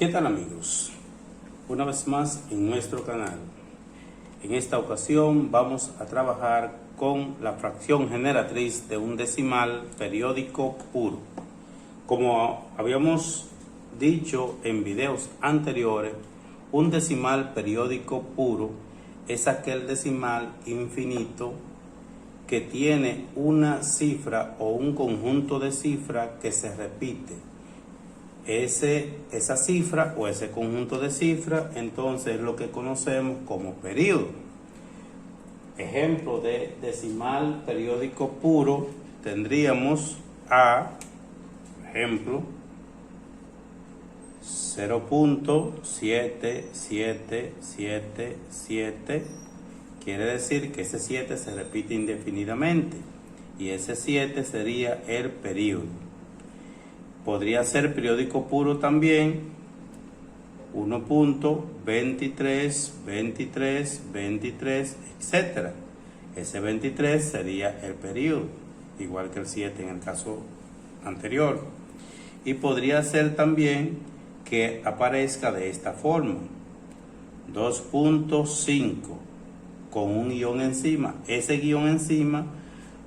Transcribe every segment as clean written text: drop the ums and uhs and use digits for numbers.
¿Qué tal, amigos? Una vez más en nuestro canal. En esta ocasión vamos a trabajar con la fracción generatriz de un decimal periódico puro. Como habíamos dicho en videos anteriores, un decimal periódico puro es aquel decimal infinito que tiene una cifra o un conjunto de cifras que se repite. Esa cifra o ese conjunto de cifras entonces es lo que conocemos como periodo. Ejemplo de decimal periódico puro tendríamos a, ejemplo, 0.7777, quiere decir que ese 7 se repite indefinidamente y ese 7 sería el periodo. Podría ser periódico puro también 1.23, 23, 23, etc. Ese 23 sería el periodo, igual que el 7 en el caso anterior. Y podría ser también que aparezca de esta forma: 2.5 con un guión encima. Ese guión encima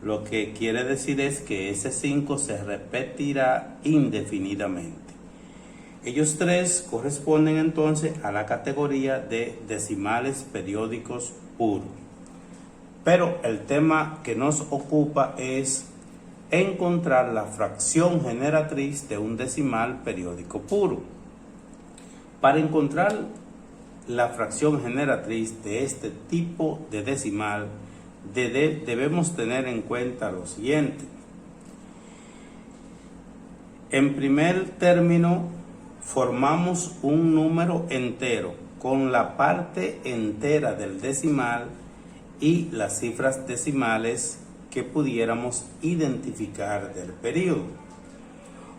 lo que quiere decir es que ese 5 se repetirá indefinidamente. Ellos tres corresponden entonces a la categoría de decimales periódicos puros. Pero el tema que nos ocupa es encontrar la fracción generatriz de un decimal periódico puro. Para encontrar la fracción generatriz de este tipo de decimal, debemos tener en cuenta lo siguiente. En primer término, formamos un número entero con la parte entera del decimal y las cifras decimales que pudiéramos identificar del periodo.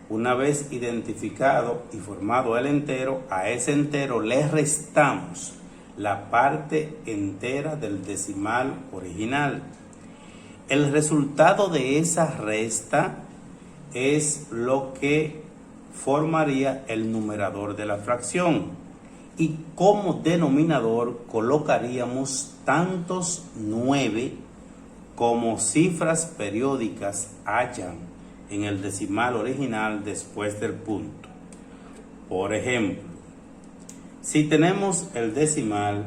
Una vez identificado y formado el entero, a ese entero le restamos la parte entera del decimal original. El resultado de esa resta es lo que formaría el numerador de la fracción, y como denominador colocaríamos tantos 9 como cifras periódicas hayan en el decimal original después del punto. Por ejemplo, si tenemos el decimal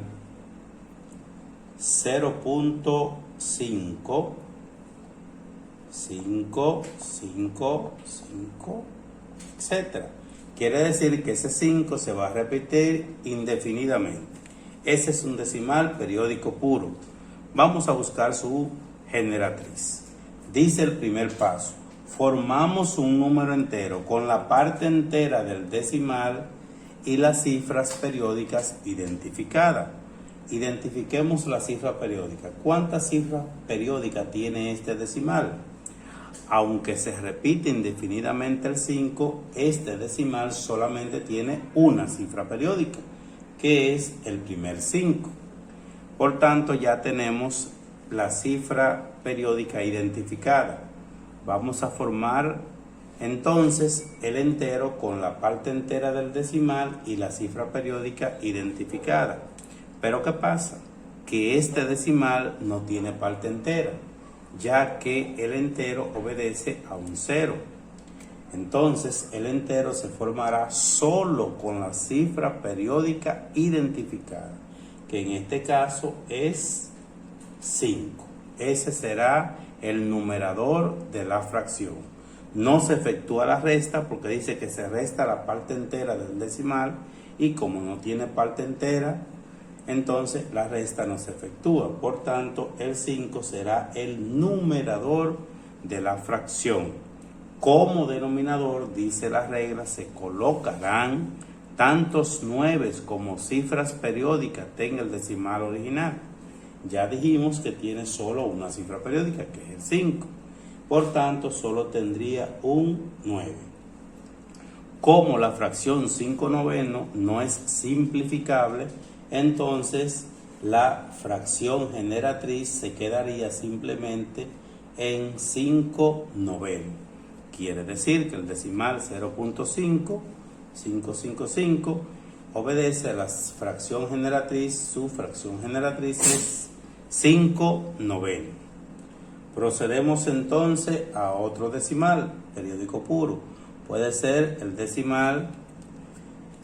0.5, 5, 5, 5, etc. Quiere decir que ese 5 se va a repetir indefinidamente. Ese es un decimal periódico puro. Vamos a buscar su generatriz. Dice el primer paso: formamos un número entero con la parte entera del decimal y las cifras periódicas identificadas. Identifiquemos la cifra periódica. ¿Cuántas cifras periódicas tiene este decimal? Aunque se repite indefinidamente el 5, este decimal solamente tiene una cifra periódica, que es el primer 5. Por tanto, ya tenemos la cifra periódica identificada. Vamos a formar entonces el entero con la parte entera del decimal y la cifra periódica identificada. Pero ¿qué pasa? Que este decimal no tiene parte entera, ya que el entero obedece a un 0. Entonces el entero se formará solo con la cifra periódica identificada, que en este caso es 5. Ese será el numerador de la fracción. No se efectúa la resta porque dice que se resta la parte entera del decimal, y como no tiene parte entera, entonces la resta no se efectúa. Por tanto, el 5 será el numerador de la fracción. Como denominador, dice la regla, se colocarán tantos 9 como cifras periódicas tenga el decimal original. Ya dijimos que tiene solo una cifra periódica, que es el 5. Por tanto, solo tendría un 9. Como la fracción 5/9 no es simplificable, entonces la fracción generatriz se quedaría simplemente en 5/9. Quiere decir que el decimal 0.5 555 obedece a la fracción generatriz. Su fracción generatriz es 5/9. Procedemos entonces a otro decimal periódico puro. Puede ser el decimal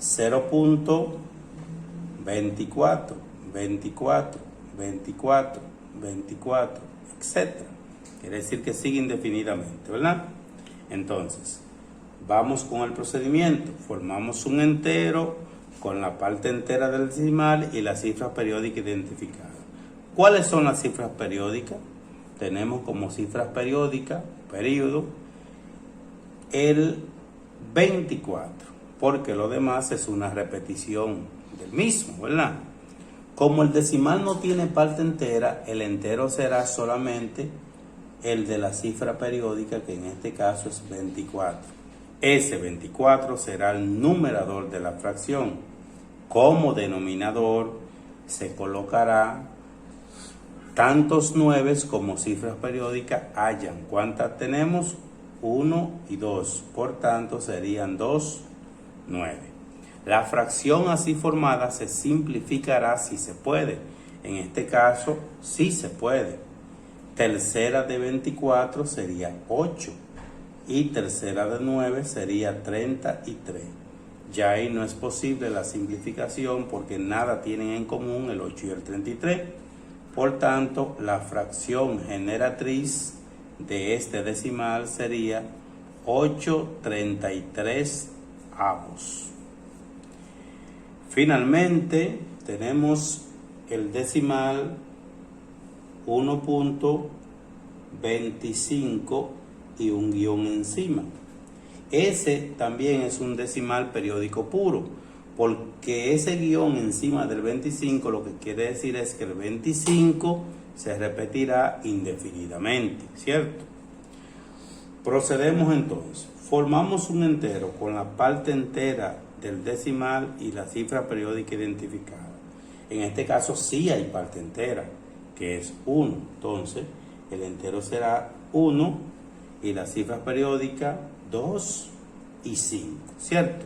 0.24, 24, 24, 24, etc. Quiere decir que sigue indefinidamente, ¿verdad? Entonces, vamos con el procedimiento. Formamos un entero con la parte entera del decimal y la cifra periódica identificada. ¿Cuáles son las cifras periódicas? Tenemos como cifras periódicas, periodo, el 24, porque lo demás es una repetición del mismo, ¿verdad? Como el decimal no tiene parte entera, el entero será solamente el de la cifra periódica, que en este caso es 24. Ese 24 será el numerador de la fracción. Como denominador se colocará tantos 9 como cifras periódicas hayan. ¿Cuántas tenemos? 1 y 2. Por tanto, serían 2, 9. La fracción así formada se simplificará si se puede. En este caso, sí se puede. Tercera de 24 sería 8. Y tercera de 9 sería 33. Ya ahí no es posible la simplificación porque nada tienen en común el 8 y el 33. Por tanto, la fracción generatriz de este decimal sería 8/33. Finalmente, tenemos el decimal 1.25 y un guión encima. Ese también es un decimal periódico puro, porque ese guión encima del 25 lo que quiere decir es que el 25 se repetirá indefinidamente, ¿cierto? Procedemos entonces. Formamos un entero con la parte entera del decimal y la cifra periódica identificada. En este caso sí hay parte entera, que es 1. Entonces, el entero será 1 y la cifra periódica 2 y 5, ¿cierto?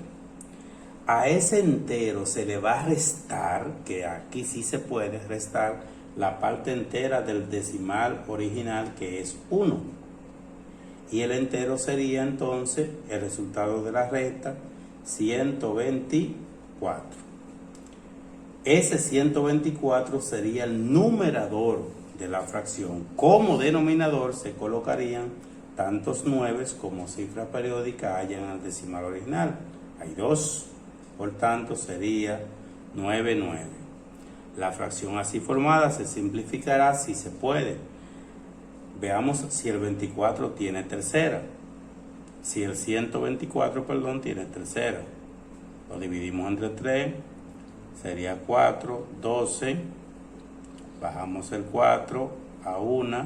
A ese entero se le va a restar, que aquí sí se puede restar, la parte entera del decimal original, que es 1. Y el entero sería entonces el resultado de la resta, 124. Ese 124 sería el numerador de la fracción. Como denominador se colocarían tantos 9 como cifra periódica hayan al decimal original. Hay 2, por tanto sería 9, 9. La fracción así formada se simplificará si se puede. Veamos si el 24 tiene tercera. Si el 124, tiene tercera. Lo dividimos entre 3. Sería 4, 12. Bajamos el 4 a 1.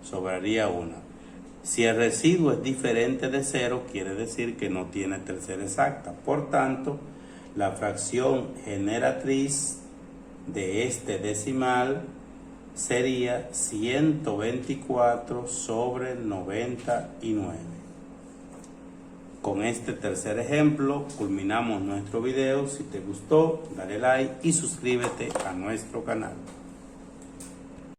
Sobraría 1. Si el residuo es diferente de 0, quiere decir que no tiene tercera exacta. Por tanto, la fracción generatriz de este decimal sería 124 sobre 99. Con este tercer ejemplo culminamos nuestro video. Si te gustó, dale like y suscríbete a nuestro canal.